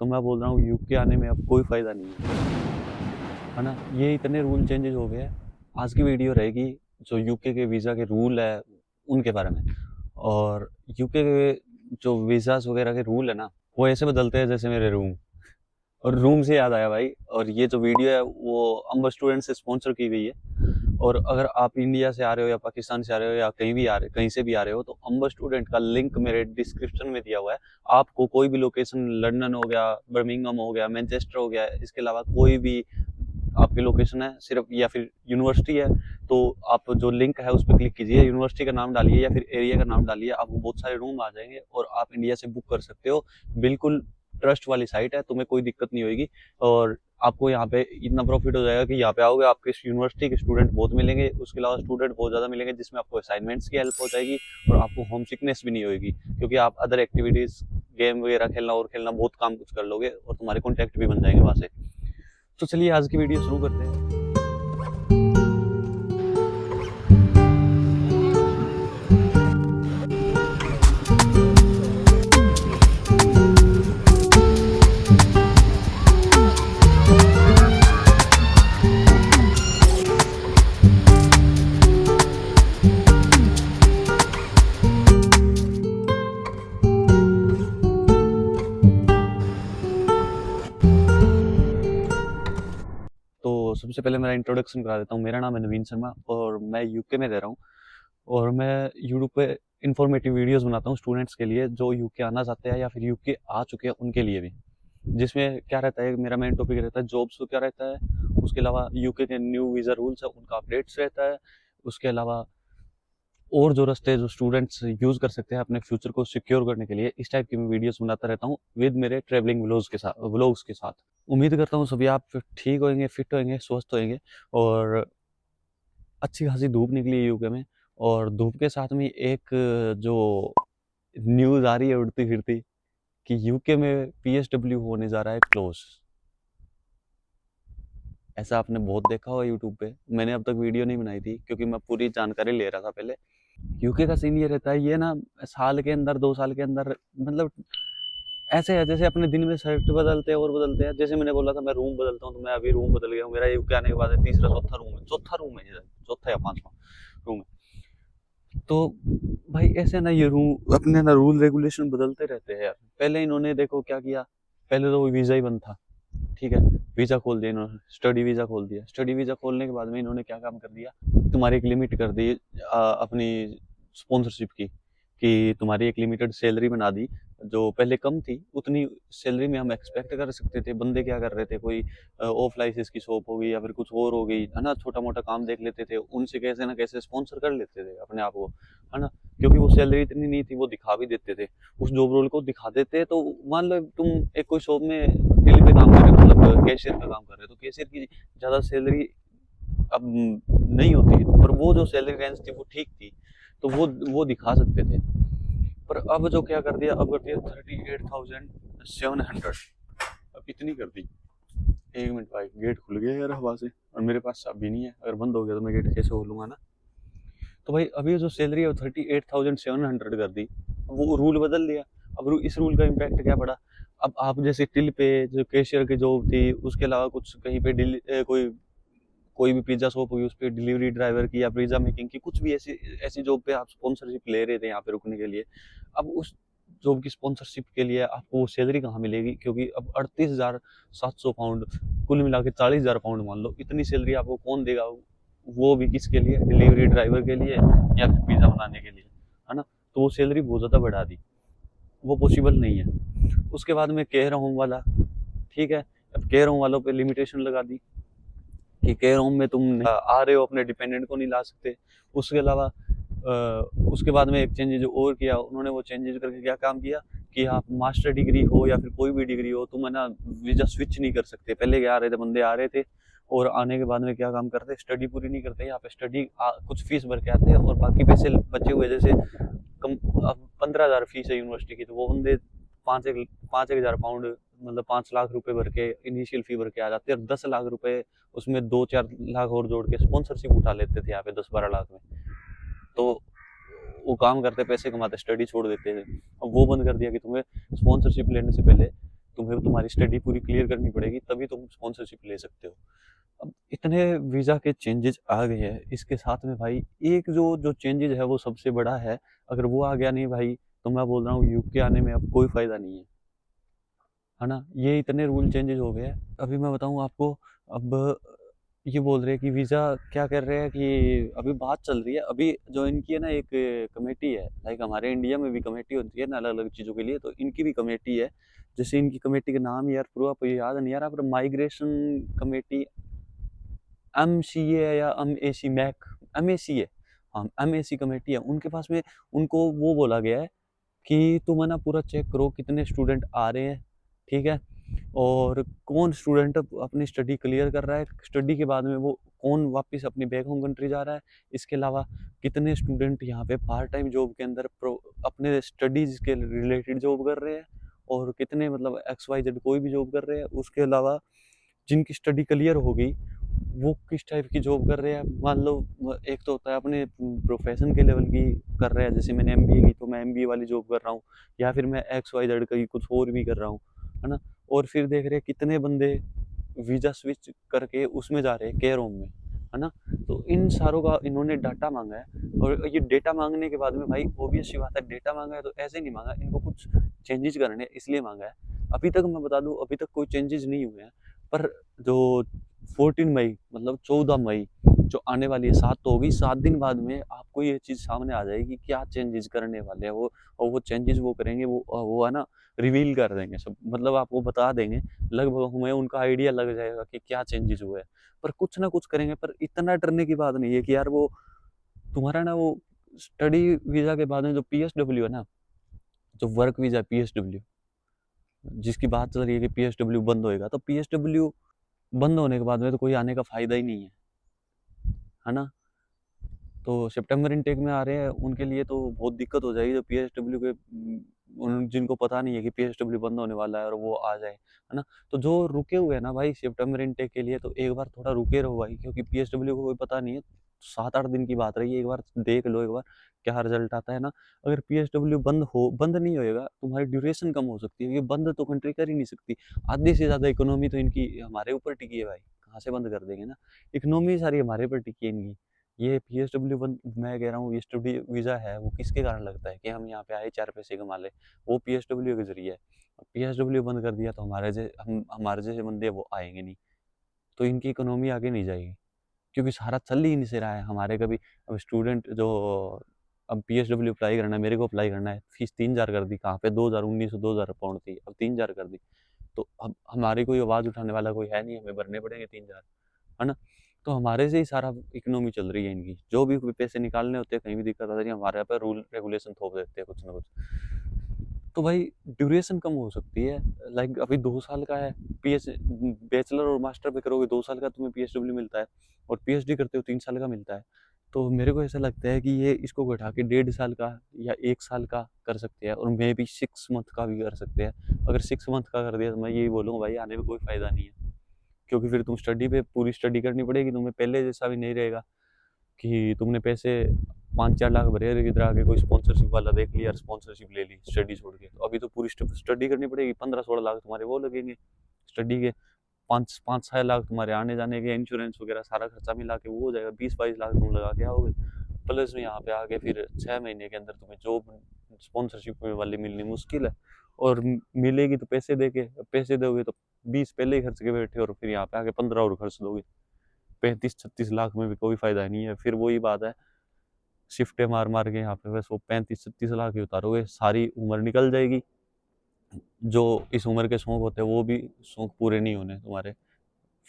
तो मैं बोल रहा हूँ यूके आने में अब कोई फ़ायदा नहीं है ना? ये इतने रूल चेंजेज़ हो गए हैं। आज की वीडियो रहेगी जो यूके के वीज़ा के रूल है उनके बारे में। और यूके के जो वीज़ाज़ वगैरह के रूल है ना, वो ऐसे बदलते हैं जैसे मेरे रूम। और रूम से याद आया भाई, और ये जो वीडियो है वो अम्बर स्टूडेंट से स्पॉन्सर की गई है। और अगर आप इंडिया से आ रहे हो या पाकिस्तान से आ रहे हो या कहीं से भी आ रहे हो, तो अम्बर स्टूडेंट का लिंक मेरे डिस्क्रिप्शन में दिया हुआ है। आपको कोई भी लोकेशन, लंदन हो गया, बर्मिंघम हो गया, मैनचेस्टर हो गया, इसके अलावा कोई भी आपकी लोकेशन है सिर्फ, या फिर यूनिवर्सिटी है, तो आप जो लिंक है उस पर क्लिक कीजिए, यूनिवर्सिटी का नाम डालिए या फिर एरिया का नाम डालिए, आपको बहुत सारे रूम आ जाएंगे और आप इंडिया से बुक कर सकते हो। बिल्कुल ट्रस्ट वाली साइट है, तुम्हें कोई दिक्कत नहीं होगी। और आपको यहाँ पे इतना प्रॉफिट हो जाएगा कि यहाँ पे आओगे आपके यूनिवर्सिटी के स्टूडेंट बहुत मिलेंगे, उसके अलावा स्टूडेंट बहुत ज़्यादा मिलेंगे, जिसमें आपको असाइनमेंट्स की हेल्प हो जाएगी और आपको होम सिकनेस भी नहीं होगी, क्योंकि आप अदर एक्टिविटीज़, गेम वगैरह खेलना और खेलना बहुत काम कुछ कर लोगे और तुम्हारे कॉन्टैक्ट भी बन जाएंगे वहाँ से। तो चलिए आज की वीडियो शुरू करते हैं। तो सबसे पहले मेरा इंट्रोडक्शन करा देता हूँ। मेरा नाम है नवीन शर्मा और मैं यूके में रह रहा हूँ। और मैं यूट्यूब पे इंफॉर्मेटिव वीडियोस बनाता हूँ स्टूडेंट्स के लिए जो यूके आना चाहते हैं या फिर यूके आ चुके हैं उनके लिए भी। जिसमें क्या रहता है, मेरा मेन टॉपिक रहता है जॉब्स को क्या रहता है, उसके अलावा यूके के न्यू वीज़ा रूल्स है उनका अपडेट्स रहता है, उसके अलावा और जो रास्ते जो स्टूडेंट्स यूज़ कर सकते हैं अपने फ्यूचर को सिक्योर करने के लिए, इस टाइप की मैं वीडियोस बनाता रहता हूँ विद मेरे ट्रैवलिंग व्लॉग्स के साथ। उम्मीद करता हूँ सभी आप ठीक होंगे, फिट होंगे, स्वस्थ होंगे। और अच्छी खासी धूप निकली है यूके में, और धूप के साथ में एक जो न्यूज़ आ रही है उड़ती फिरती कि यूके में पीएसडब्ल्यू होने जा रहा है क्लोज। ऐसा आपने बहुत देखा होगा यूट्यूब पे। मैंने अब तक वीडियो नहीं बनाई थी क्योंकि मैं पूरी जानकारी ले रहा था पहले। यूके का सीन ये रहता है, ये ना साल के अंदर 2 साल के अंदर, मतलब ऐसे है जैसे अपने दिन में शर्ट बदलते हैं और बदलते हैं। जैसे मैंने बोला था मैं रूम बदलता हूँ, तो मैं अभी रूम बदल गया हूँ। मेरा यूके आने के बाद तीसरा चौथा रूम है ये, चौथा या पांचवा रूम है। तो भाई ऐसे ना ये रूल अपने ना रूल रेगुलेशन बदलते रहते हैं यार। पहले इन्होंने देखो क्या किया, पहले तो वीजा ही बंद था, ठीक है, वीजा खोल दिया इन्होंने, स्टडी वीजा खोल दिया। स्टडी वीजा खोलने के बाद में इन्होंने क्या काम कर दिया, तुम्हारी एक लिमिट कर दी अपनी स्पॉन्सरशिप की, कि तुम्हारी एक लिमिटेड सैलरी बना दी। जो पहले कम थी उतनी सैलरी में हम एक्सपेक्ट कर सकते थे। बंदे क्या कर रहे थे, कोई ऑफ लाइसेंस की शॉप हो गई या फिर कुछ और हो गई, है ना, छोटा मोटा काम देख लेते थे, उनसे कैसे ना कैसे स्पॉन्सर कर लेते थे अपने आप को, है ना, क्योंकि वो सैलरी इतनी नहीं थी, वो दिखा भी देते थे। उस जॉब रोल को दिखा देते, तो मान लो तुम एक कोई शॉप में दिल्ली पे काम कर रहे हो, मतलब कैशियर का काम कर रहे हो, तो कैशियर की ज़्यादा सैलरी अब नहीं होती, पर वो जो सैलरी रेंज थी वो ठीक थी, तो वो दिखा सकते थे। पर अब जो क्या कर दिया, अब कर दिया 38,700। अब इतनी कर दी। एक मिनट भाई, गेट खुल गया यार हवा से, और मेरे पास चाबी नहीं है, अगर बंद हो गया तो मैं गेट कैसे खोलूंगा ना। तो भाई अभी जो सैलरी है 38,700 कर दी। वो रूल बदल दिया। अब इस रूल का इम्पैक्ट क्या पड़ा, अब आप जैसे टिल पे जो कैशियर की जॉब थी, उसके अलावा कुछ कहीं पे कोई कोई भी पिज्जा शॉप हुई, उस पर डिलीवरी ड्राइवर की या पिज्जा मेकिंग की, कुछ भी ऐसी ऐसी जॉब पे आप स्पॉन्सरशिप ले रहे थे यहाँ पे रुकने के लिए। अब उस जॉब की स्पॉन्सरशिप के लिए आपको सैलरी कहाँ मिलेगी, क्योंकि अब 38,700 पाउंड, कुल मिला के 40,000 पाउंड मान लो, इतनी सैलरी आपको कौन देगा, वो भी किसके लिए, डिलीवरी ड्राइवर के लिए या फिर पिज्जा बनाने के लिए, है ना। तो वो सैलरी बहुत ज़्यादा बढ़ा दी, वो पॉसिबल नहीं है। उसके बाद में केयर होम वाला, ठीक है, अब केयर होम वालों पे लिमिटेशन लगा दी कि केयर होम में तुम आ रहे हो अपने डिपेंडेंट को नहीं ला सकते। उसके अलावा उसके बाद में एक चेंजेज और किया उन्होंने, वो चेंजेज करके क्या काम किया कि आप मास्टर डिग्री हो या फिर कोई भी डिग्री हो, तुम है ना वीजा स्विच नहीं कर सकते। पहले क्या आ रहे थे, बंदे आ रहे थे और आने के बाद में क्या काम करते, स्टडी पूरी नहीं करते, यहाँ पे स्टडी कुछ फीस भर के आते हैं और बाकी पैसे बचे हुए, जैसे कम 15,000 फीस है यूनिवर्सिटी की, तो वो बंदे 5,000 पाउंड, मतलब 5 लाख रुपए भर के इनिशियल फी भर के आ जाते हैं, और 10 लाख रुपए उसमें 2-4 लाख और जोड़ के स्पॉन्सरशिप उठा लेते थे यहाँ पे 10-12 लाख में। तो वो काम करते, पैसे कमाते, स्टडी छोड़ देते थे। अब वो बंद कर दिया कि तुम्हें स्पॉन्सरशिप लेने से पहले तुम्हें तुम्हारी स्टडी पूरी क्लियर करनी पड़ेगी, तभी तुम स्पॉन्सरशिप ले सकते हो। अब इतने वीज़ा के चेंजेस आ गए हैं, इसके साथ में भाई एक जो जो चेंजेस है वो सबसे बड़ा है। अगर वो आ गया नहीं भाई, तो मैं बोल रहा हूँ यूके आने में अब कोई फ़ायदा नहीं है ना। ये इतने रूल चेंजेस हो गए हैं। अभी मैं बताऊँ आपको, अब ये बोल रहे हैं कि वीज़ा क्या कर रहे हैं कि अभी बात चल रही है, अभी जो इनकी है ना एक कमेटी है, लाइक हमारे इंडिया में भी कमेटी होती है ना अलग अलग चीज़ों के लिए, तो इनकी भी कमेटी है। जैसे इनकी कमेटी का नाम यार पूरा याद नहीं आ रहा, पर माइग्रेशन कमेटी MCA या MAC मैक MAC है, हाँ MAC कमेटी है। उनके पास में उनको वो बोला गया है कि तुम है ना पूरा चेक करो कितने स्टूडेंट आ रहे हैं, ठीक है, और कौन स्टूडेंट अपनी स्टडी क्लियर कर रहा है, स्टडी के बाद में वो कौन वापस अपनी बैक होम कंट्री जा रहा है। इसके अलावा कितने स्टूडेंट यहाँ पे पार्ट टाइम जॉब के अंदर अपने स्टडीज के रिलेटेड जॉब कर रहे हैं, और कितने मतलब XYZ कोई भी जॉब कर रहे हैं। उसके अलावा जिनकी स्टडी क्लियर हो गई वो किस टाइप की जॉब कर रहे हैं। मान लो एक तो होता है अपने प्रोफेशन के लेवल की कर रहे हैं, जैसे मैंने MBA की तो मैं MBA वाली जॉब कर रहा हूँ, या फिर मैं XYZ का कुछ और भी कर रहा हूँ, है ना। और फिर देख रहे हैं कितने बंदे वीज़ा स्विच करके उसमें जा रहे हैं केयर होम में, है ना। तो इन सारों का इन्होंने डाटा मांगा है, और ये डेटा मांगने के बाद में भाई ऑब्वियस सी बात है, डेटा मांगा है तो ऐसे नहीं मांगा, इनको कुछ चेंजेस करने इसलिए मांगा है। अभी तक मैं बता दूं अभी तक कोई चेंजेस नहीं हुए हैं, पर जो 14 मई मतलब 14 मई जो आने वाली है, 7 तो होगी, 7 दिन बाद में आपको ये चीज़ सामने आ जाएगी क्या चेंजेस करने वाले हैं वो, और वो चेंजेस वो करेंगे, वो है ना रिवील कर देंगे सब, मतलब आपको बता देंगे, लगभग हमें उनका आइडिया लग जाएगा कि क्या चेंजेस हुए हैं। पर कुछ ना कुछ करेंगे, पर इतना डरने की बात नहीं है कि यार वो तुम्हारा ना वो स्टडी वीज़ा के बाद में जो PSW है ना, जो वर्क वीज़ा PSW जिसकी बात चल रही है कि PSW बंद होएगा, तो PSW बंद होने के बाद में तो कोई आने का फ़ायदा ही नहीं है ना। तो सितंबर इनटेक में आ रहे हैं उनके लिए तो बहुत दिक्कत हो जाएगी, जो PSW के उन जिनको पता नहीं है कि PSW बंद होने वाला है और वो आ जाए, है ना। तो जो रुके हुए हैं ना भाई सितंबर इनटेक के लिए, तो एक बार थोड़ा रुके रहो भाई, क्योंकि PSW को कोई पता नहीं है। 7-8 दिन की बात रही है, एक बार देख लो, एक बार क्या रिजल्ट आता है ना। अगर PSW बंद नहीं होएगा, तुम्हारी ड्यूरेशन कम हो सकती है, ये बंद तो कंट्री कर ही नहीं सकती। आधी से ज़्यादा इकोनॉमी तो इनकी हमारे ऊपर टिकी है भाई, कहाँ से बंद कर देंगे ना। इकोनॉमी सारी हमारे ऊपर टिकी है इनकी। ये PSW बंद, मैं कह रहा हूँ ये स्टडी वीज़ा है वो किसके कारण लगता है कि हम यहाँ पे आए 4 पैसे कमा ले, वो PSW के जरिए है। PSW बंद कर दिया तो हमारे जैसे बंदे वो आएंगे नहीं, तो इनकी इकोनॉमी आगे नहीं जाएगी, क्योंकि सारा चल ही नहीं से रहा है हमारे। कभी अब स्टूडेंट जो अब PSW अप्लाई करना है, मेरे को अप्लाई करना है, फीस 3,000 कर दी, कहाँ पे 2019 2000 पाउंड थी, अब 3,000 कर दी। तो अब हमारी कोई आवाज़ उठाने वाला कोई है नहीं, हमें भरने पड़ेंगे 3,000, है ना। तो हमारे से ही सारा इकोनॉमी चल रही है इनकी, जो भी पैसे निकालने होते हैं कहीं भी दिक्कत आती है हमारे यहाँ पे रूल रेगुलेशन थोप देते हैं कुछ ना कुछ। तो भाई ड्यूरेशन कम हो सकती है, लाइक अभी 2 साल का है, बैचलर और मास्टर पे करोगे 2 साल का तुम्हें PSW मिलता है, और PhD करते हो 3 साल का मिलता है। तो मेरे को ऐसा लगता है कि ये इसको घटा के 1.5 साल का या 1 साल का कर सकते हैं, और मे बी 6 मंथ का भी कर सकते हैं। अगर 6 मंथ का कर दिया तो मैं यही बोलूँगा भाई आने में कोई फ़ायदा नहीं है, क्योंकि फिर तुम स्टडी पे पूरी स्टडी करनी पड़ेगी, तुम्हें पहले जैसा भी नहीं रहेगा कि तुमने पैसे 5-4 लाख भरे और इधर आके कोई स्पॉन्सरशिप वाला देख लिया, स्पॉन्सरशिप ले ली स्टडी छोड़ के। तो अभी तो पूरी स्टडी करनी पड़ेगी, 15-16 लाख तुम्हारे वो लगेंगे स्टडी के, 5-6 लाख तुम्हारे आने जाने के, इंश्योरेंस वगैरह सारा खर्चा मिला के वो हो जाएगा, 20-22 लाख तुम लगा के आओगे। प्लस में यहाँ पे आके फिर 6 महीने के अंदर तुम्हें जॉब स्पॉन्सरशिप वाली मिलनी मुश्किल है, और मिलेगी तो पैसे दे के, पैसे दोगे तो 20 पहले ही खर्च के बैठे, और फिर यहाँ पे आके 15 और खर्च दोगे, 35-36 लाख में भी कोई फायदा नहीं है। फिर वही बात है, शिफ्टे मार मार के यहाँ पे बस वो 35-36 लाख ही उतारोगे, सारी उम्र निकल जाएगी। जो इस उम्र के शौक होते हैं वो भी शौक पूरे नहीं होने तुम्हारे,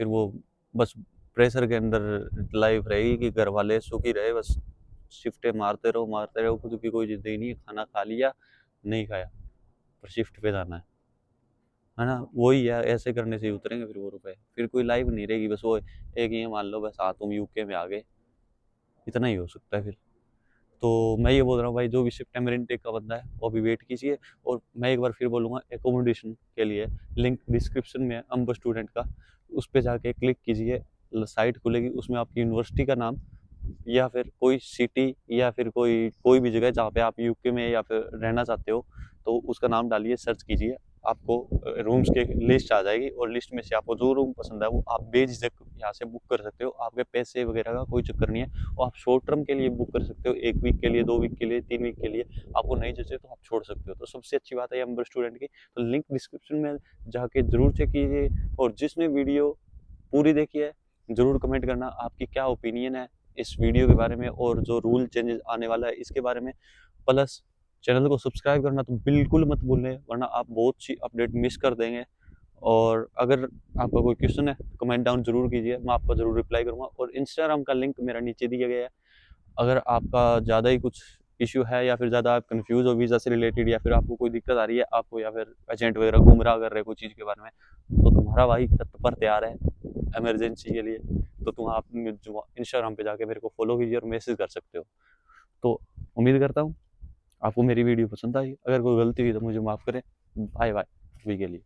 फिर वो बस प्रेशर के अंदर लाइफ रहेगी कि घर वाले सुखी रहे, बस शिफ्टे मारते रहो, खुद की कोई जिंदगी नहीं, खाना खा लिया नहीं खाया पर शिफ्ट पे जाना है ना। वही है, ऐसे करने से ही उतरेंगे फिर वो रुपए, फिर कोई लाइफ नहीं रहेगी, बस वो एक ये मान लो बस तुम यूके में आ गए, इतना ही हो सकता है फिर। तो मैं ये बोल रहा हूँ भाई जो भी सितंबर इनटेक का बंदा है वो अभी वेट कीजिए। और मैं एक बार फिर बोलूँगा एकोमोडेशन के लिए लिंक डिस्क्रिप्शन में है अम्ब स्टूडेंट का, उस पर जाके क्लिक कीजिए, साइट खुलेगी, उसमें आपकी यूनिवर्सिटी का नाम या फिर कोई सिटी या फिर कोई कोई भी जगह जहाँ पे आप यूके में या फिर रहना चाहते हो, तो उसका नाम डालिए, सर्च कीजिए, आपको रूम्स के लिस्ट आ जाएगी, और लिस्ट में से आपको जो रूम पसंद है वो आप बेझिझक यहाँ से बुक कर सकते हो। आपके पैसे वगैरह का कोई चक्कर नहीं है, और आप शॉर्ट टर्म के लिए बुक कर सकते हो, 1 वीक के लिए, 2 वीक के लिए, 3 वीक के लिए। आपको नहीं जचे तो आप छोड़ सकते हो। तो सबसे अच्छी बात है एम्बर स्टूडेंट की, तो लिंक डिस्क्रिप्शन में जाके जरूर चेक कीजिए। और जिसने वीडियो पूरी देखी है जरूर कमेंट करना आपकी क्या ओपिनियन है इस वीडियो के बारे में, और जो रूल चेंजेस आने वाला है इसके बारे में। प्लस चैनल को सब्सक्राइब करना तो बिल्कुल मत भूलें, वरना आप बहुत सी अपडेट मिस कर देंगे। और अगर आपका कोई क्वेश्चन है कमेंट डाउन जरूर कीजिए, मैं आपका जरूर रिप्लाई करूंगा। और इंस्टाग्राम का लिंक मेरा नीचे दिया गया है। अगर आपका ज़्यादा ही कुछ इश्यू है, या फिर ज़्यादा आप कंफ्यूज हो वीज़ा से रिलेटेड, या फिर आपको कोई दिक्कत आ रही है आपको, या फिर एजेंट वगैरह गुमराह कर रहे हैं कोई चीज़ के बारे में, तो तुम्हारा भाई तत्पर तैयार है इमरजेंसी के लिए। तो तुम आप इंस्टाग्राम पे जाके मेरे को फॉलो कीजिए और मैसेज कर सकते हो। तो उम्मीद करता हूँ आपको मेरी वीडियो पसंद आई। अगर कोई गलती हुई तो मुझे माफ़ करें। बाय बाय अभी के लिए।